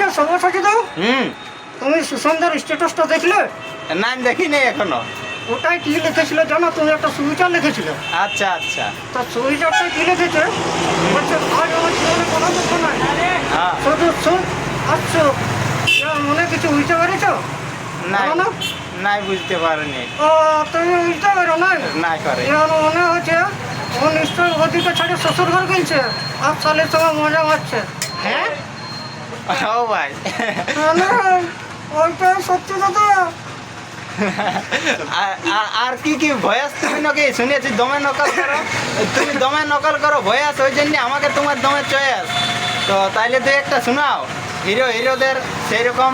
আচ্ছা সব্যসাচী দাও, তুমি সুসন্ধ্যার স্ট্যাটাসটা দেখলে? না দেখিনি এখনো। ওটাই কি লিখেছিল জানো? তুমি একটা সুইচার লিখেছিলে। আচ্ছা আচ্ছা। তা সুইচারটা কি লিখেছে? বলছে আজ আমার জীবনে কোনো দুঃখ নাই, হ্যাঁ। শুধু সুখ আর সুখ। মনে কিছু বুঝতে পেরেছো? নাই না নাই বুঝতে পারিনি। ও তুমি বুঝতে পারো না? নাই করে। এখন মনে হচ্ছে ও নিশ্চয় ওদিকে ছাড়ে শ্বশুর ঘর গেছে আর সালের সঙ্গে মজা মারছে। হ্যাঁ ও ভাই। না ওইটা সত্যি কথা। আর কি কি ভয়েস তুমি নাকি শুনেছি দমে নকল করো, তুমি দমে নকল করো ভয়েস, ওই জন্য আমাকে তোমার দমের চয়েস। তো তাইলে তুই একটা শোনাও হিরোদের সেই রকম।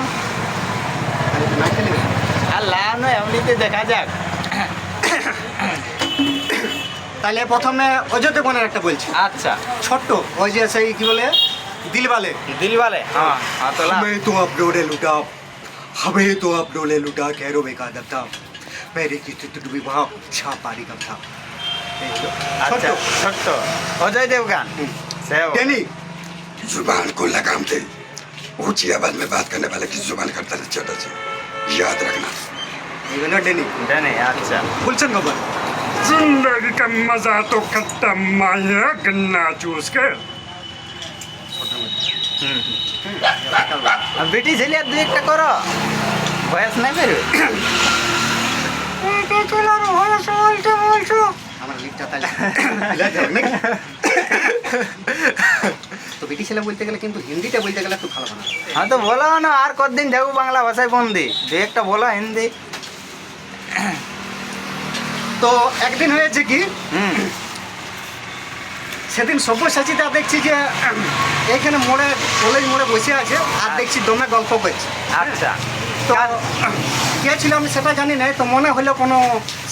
আর লাগানো এমনিতে দেখা যাক। তাহলে প্রথমে অযোধ্যা দেবগনের একটা বলছি। আচ্ছা ছোট্ট ওই যে সেই কি বলে দিলওয়ালে। দিলওয়ালে। হ্যাঁ হ্যাঁ তো हमें तो अपनों ने लूटा, हमें तो अपनों ने लूटा, खैरों में कादम था, मेरे की तो विवाह छाप पारी कम था। আচ্ছা ছোট্ট অজয় দেবগান সেও। टेनी जुबान को लगाम दे, ऊंची आवाज में बात करने वाले की जुबान करता है छोटा सी, याद रखना। इवेना टेनी জানি। আচ্ছা गुलशन खबर जिंदगी का मजा तो खत्म माया गन्ना चूस कर। বেটি ছেলে আর দুই একটা করো, ভয়েস নাই বেরোবে। এইটা চলার বয়স বলছো বলছো। আমার লিপটা তাহলে হিলা যাবে নাকি? তো বেটি ছেলে বলতে গেলে কিন্তু হিন্দিটা বলতে গেলে একটু ভালো বানাবে। হ্যাঁ তো বলো না, আর কতদিন যাবো বাংলা ভাষায় বন্দি, দু একটা বলো হিন্দি। তো একদিন হয়েছে কি, সেদিন সব্যসাচীটা দেখছি যে এখানে মোড়ে কলেজ মোড়ে বসে আছে আর দেখছি দমে গল্প করছে। আচ্ছা তো কে ছিল আমি সেটা জানি না, তো মনে হলো কোনো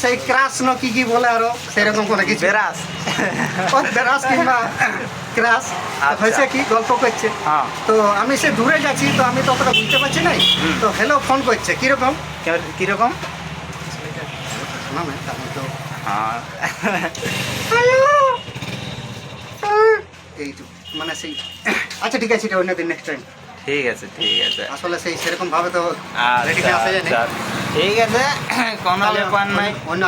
সেই ক্রাশ ন কি কি বলে আরো সেরকম কোনো কিছু বেরাস। বেরাস কিংবা ক্রাশ আচ্ছা। হয়েছে কি গল্প করছে। হ্যাঁ। তো আমি সে দূরে যাচ্ছি, তো আমি তো অতটা বুঝতে পারছি নাই। তো হ্যালো ফোন করছে কিরকম কিরকম? শোনা না তার মধ্যে হ্যাঁ এই তো মানে সেই আচ্ছা ঠিক আছে, এটা অন্য দিন নেক্সট টাইম। ঠিক আছে ঠিক আছে। আসলে সেই সেরকম ভাবে তো আচ্ছা রেডিতে আসা যায় না। আচ্ছা, ঠিক আছে কোনো ব্যাপার নাই। অন্য